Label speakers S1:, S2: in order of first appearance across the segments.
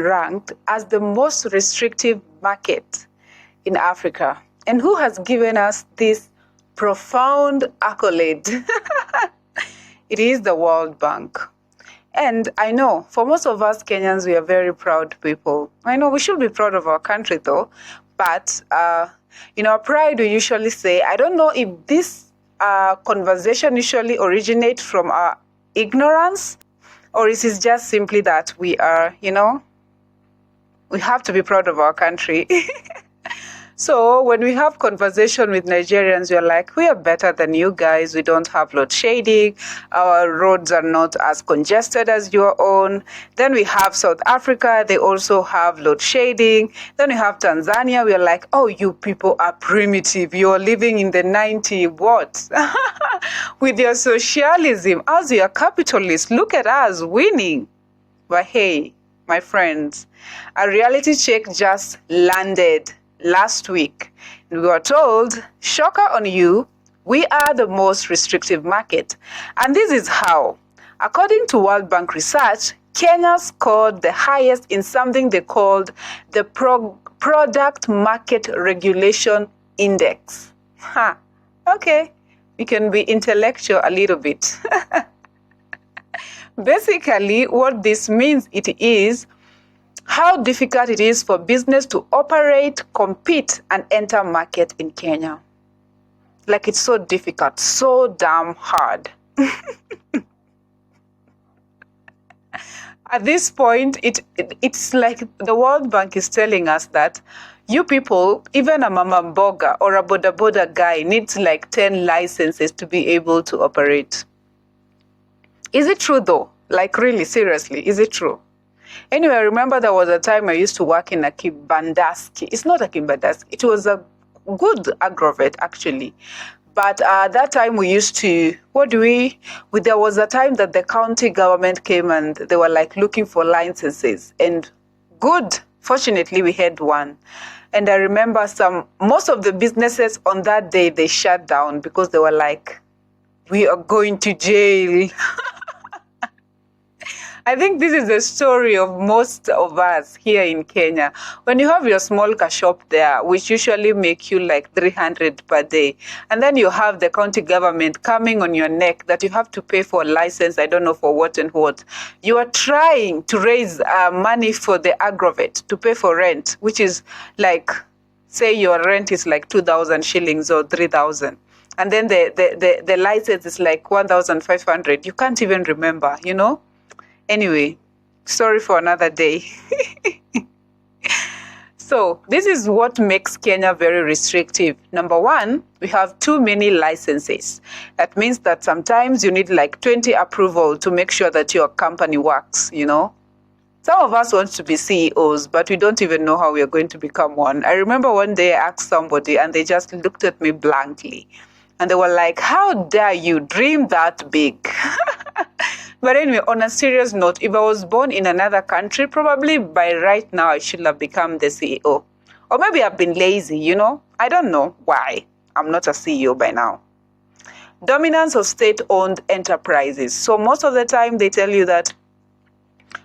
S1: ranked as the most restrictive market in Africa. And who has given us this profound accolade? It is the World Bank. And I know for most of us Kenyans, we are very proud people. I know we should be proud of our country though, but in our pride, we usually say, I don't know if this conversation usually originates from our ignorance, or is it just simply that we are, we have to be proud of our country. So when we have conversation with Nigerians, we're like, we are better than you guys. We don't have load shedding. Our roads are not as congested as your own. Then we have South Africa. They also have load shedding. Then we have Tanzania. We're like, oh, you people are primitive. You're living in the 90s. What? With your socialism, as we are capitalists, look at us winning. But hey, my friends, a reality check just landed last week. We were told, shocker on you, we are the most restrictive market. And this is how. According to World Bank research, Kenya scored the highest in something they called the Product Market Regulation Index. Okay, we can be intellectual a little bit. Basically, what this means, it is how difficult it is for business to operate, compete, and enter market in Kenya. Like, it's so difficult, so damn hard. At this point, it's like the World Bank is telling us that you people, even a mama mboga or a boda boda guy, needs like 10 licenses to be able to operate. Is it true though? Like, really, seriously, is it true? Anyway, I remember there was a time I used to work in a kibandaski. It's not a kibandaski. It was a good aggravate, actually. But that time we used to, there was a time that the county government came and they were like looking for licenses. And fortunately, we had one. And I remember most of the businesses on that day, they shut down because they were like, we are going to jail. I think this is the story of most of us here in Kenya. When you have your small car shop there, which usually make you like 300 per day, and then you have the county government coming on your neck that you have to pay for a license, I don't know for what and what. You are trying to raise money for the aggravate to pay for rent, which is like, say your rent is like 2,000 shillings or 3,000. And then the license is like 1,500. You can't even remember, Anyway, sorry for another day. So this is what makes Kenya very restrictive. Number one, we have too many licenses. That means that sometimes you need like 20 approval to make sure that your company works, Some of us want to be CEOs, but we don't even know how we are going to become one. I remember one day I asked somebody and they just looked at me blankly. And they were like, how dare you dream that big? But anyway, on a serious note, if I was born in another country, probably by right now I should have become the CEO. Or maybe I've been lazy, I don't know why I'm not a CEO by now. Dominance of state-owned enterprises. So most of the time they tell you that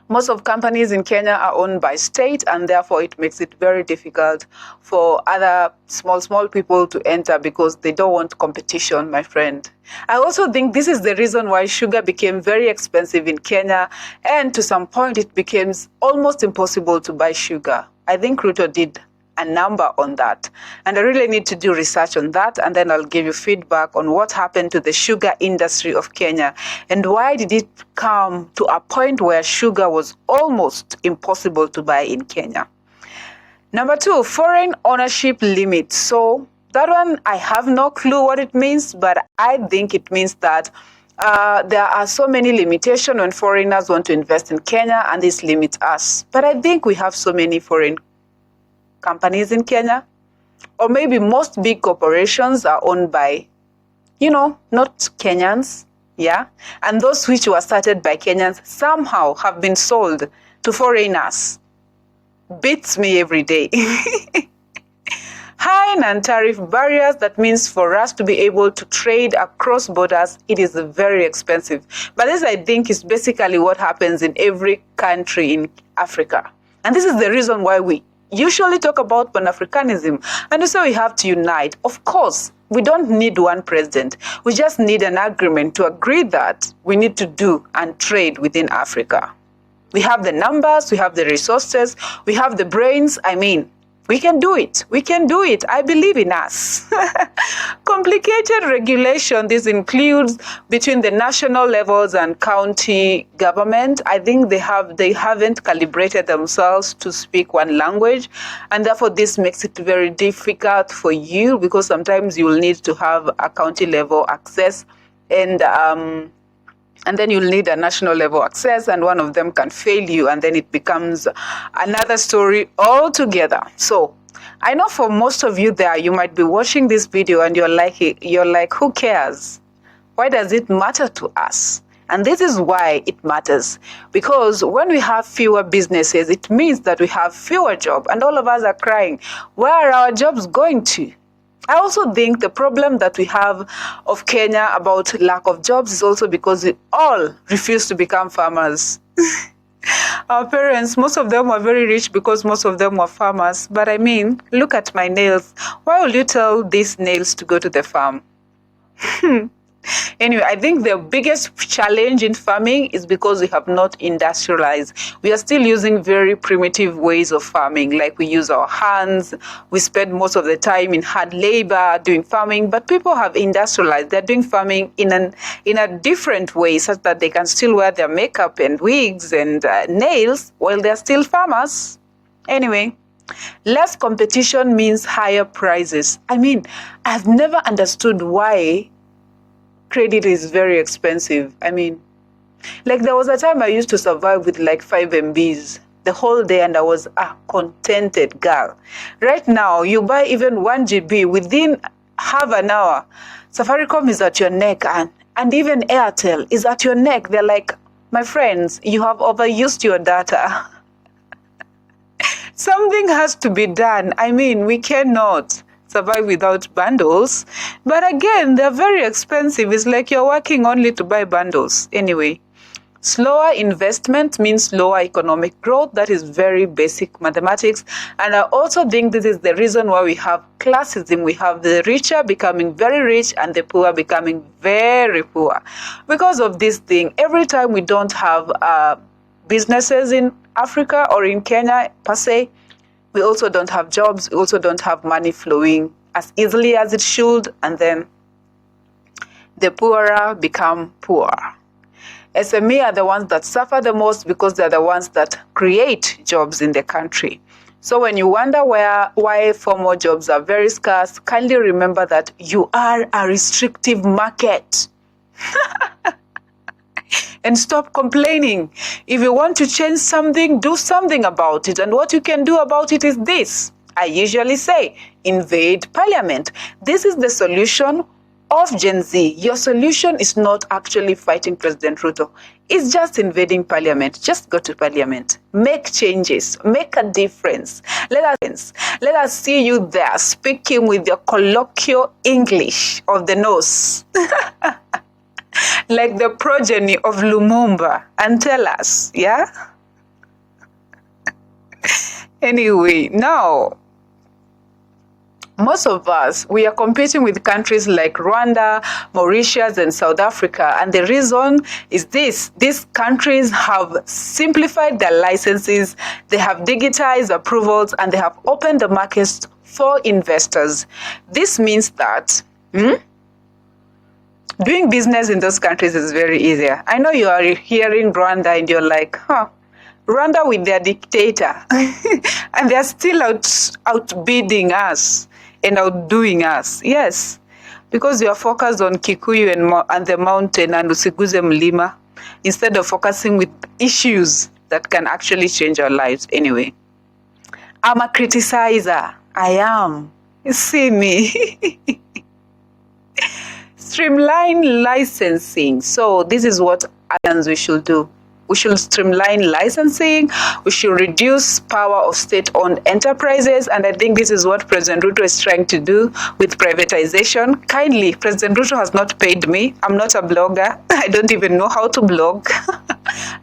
S1: most of companies in Kenya are owned by state, and therefore it makes it very difficult for other small people to enter because they don't want competition, my friend. I also think this is the reason why sugar became very expensive in Kenya, and to some point it became almost impossible to buy sugar. I think Ruto did a number on that, and I really need to do research on that, and then I'll give you feedback on what happened to the sugar industry of Kenya and why did it come to a point where sugar was almost impossible to buy in Kenya. Number two, foreign ownership limits. So that one, I have no clue what it means, but I think it means that there are so many limitations when foreigners want to invest in Kenya, and this limits us. But I think we have so many foreign companies in Kenya, or maybe most big corporations are owned by, not Kenyans, yeah? And those which were started by Kenyans somehow have been sold to foreigners. Beats me every day. High non-tariff barriers, that means for us to be able to trade across borders, it is very expensive. But this, I think, is basically what happens in every country in Africa. And this is the reason why we usually talk about Pan-Africanism. And also we have to unite. Of course, we don't need one president. We just need an agreement to agree that we need to do and trade within Africa. We have the numbers, we have the resources, we have the brains. I mean, we can do it. We can do it. I believe in us. Complicated regulation. This includes between the national levels and county government. I think they haven't calibrated themselves to speak one language, and therefore this makes it very difficult for you, because sometimes you will need to have a county level access, and then you'll need a national level access, and one of them can fail you, and then it becomes another story altogether. So I know for most of you there, you might be watching this video and you're like, who cares? Why does it matter to us? And this is why it matters. Because when we have fewer businesses, it means that we have fewer jobs, and all of us are crying, where are our jobs going to? I also think the problem that we have of Kenya about lack of jobs is also because we all refuse to become farmers. Our parents, most of them were very rich because most of them were farmers. But I mean, look at my nails. Why will you tell these nails to go to the farm? Anyway, I think the biggest challenge in farming is because we have not industrialized. We are still using very primitive ways of farming, like we use our hands. We spend most of the time in hard labor doing farming, but people have industrialized. They're doing farming in a different way, such that they can still wear their makeup and wigs and nails while they're still farmers. Anyway, less competition means higher prices. I mean, I've never understood why credit is very expensive. I mean, like there was a time I used to survive with like 5 MBs the whole day, and I was a contented girl. Right now, you buy even 1 GB within half an hour. Safaricom is at your neck, and even Airtel is at your neck. They're like, my friends, you have overused your data. Something has to be done. I mean, we cannot survive without bundles. But again, they're very expensive. It's like you're working only to buy bundles. Anyway, slower investment means lower economic growth. That is very basic mathematics. And I also think this is the reason why we have classism. We have the richer becoming very rich and the poor becoming very poor. Because of this thing, every time we don't have businesses in Africa or in Kenya per se, we also don't have jobs, we also don't have money flowing as easily as it should, and then the poorer become poorer. SME are the ones that suffer the most because they're the ones that create jobs in the country. So when you wonder why formal jobs are very scarce, kindly remember that you are a restrictive market. And stop complaining. If you want to change something, do something about it. And what you can do about it is this. I usually say, invade parliament. This is the solution of Gen Z. Your solution is not actually fighting President Ruto. It's just invading parliament. Just go to parliament. Make changes. Make a difference. Let us see you there speaking with your colloquial English of the nose. Like the progeny of Lumumba, and tell us, yeah? Anyway, now, most of us, we are competing with countries like Rwanda, Mauritius, and South Africa. And the reason is this. These countries have simplified their licenses, they have digitized approvals, and they have opened the markets for investors. This means that doing business in those countries is very easier. I know you are hearing Rwanda and you're like, Rwanda with their dictator. And they're still outbidding us and outdoing us. Yes, because you are focused on Kikuyu and the mountain and Usiguze Mlima instead of focusing with issues that can actually change our lives. Anyway, I'm a criticizer. I am. You see me. Streamline licensing. So this is what we should do. We should streamline licensing. We should reduce power of state-owned enterprises. And I think this is what President Ruto is trying to do with privatization. Kindly, President Ruto has not paid me. I'm not a blogger. I don't even know how to blog.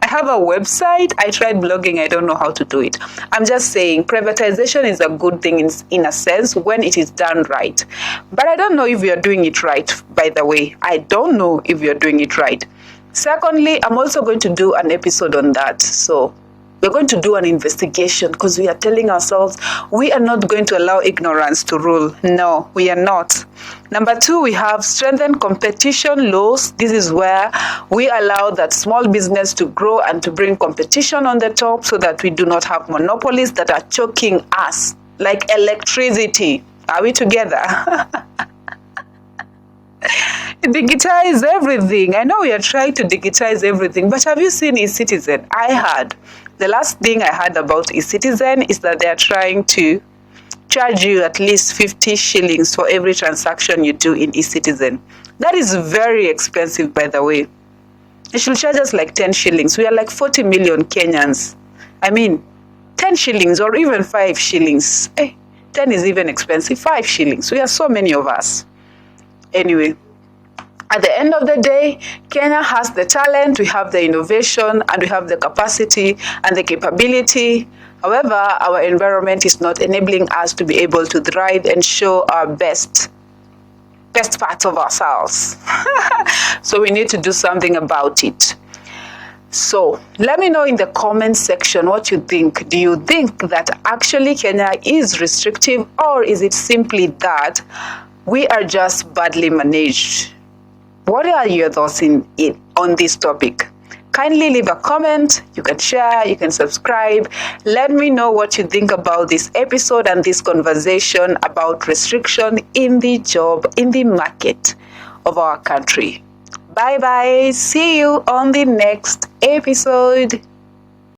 S1: I have a website. I tried blogging. I don't know how to do it. I'm just saying privatization is a good thing in a sense when it is done right. But I don't know if you're doing it right, by the way. I don't know if you're doing it right. Secondly, I'm also going to do an episode on that. So we're going to do an investigation because we are telling ourselves we are not going to allow ignorance to rule. No, we are not. Number 2, we have strengthened competition laws. This is where we allow that small business to grow and to bring competition on the top so that we do not have monopolies that are choking us like electricity. Are we together? Digitize everything. I know we are trying to digitize everything, but have you seen eCitizen? The last thing I heard about eCitizen is that they are trying to charge you at least 50 shillings for every transaction you do in eCitizen. That is very expensive, by the way. They should charge us like 10 shillings. We are like 40 million Kenyans. I mean, 10 shillings or even 5 shillings. 10 is even expensive. 5 shillings. We are so many of us. Anyway, at the end of the day, Kenya has the talent, we have the innovation, and we have the capacity and the capability. However, our environment is not enabling us to be able to thrive and show our best parts of ourselves. So we need to do something about it. So let me know in the comment section what you think. Do you think that actually Kenya is restrictive, or is it simply that we are just badly managed? What are your thoughts on this topic? Kindly leave a comment. You can share, you can subscribe. Let me know what you think about this episode and this conversation about restriction in the market of our country. Bye bye. See you on the next episode.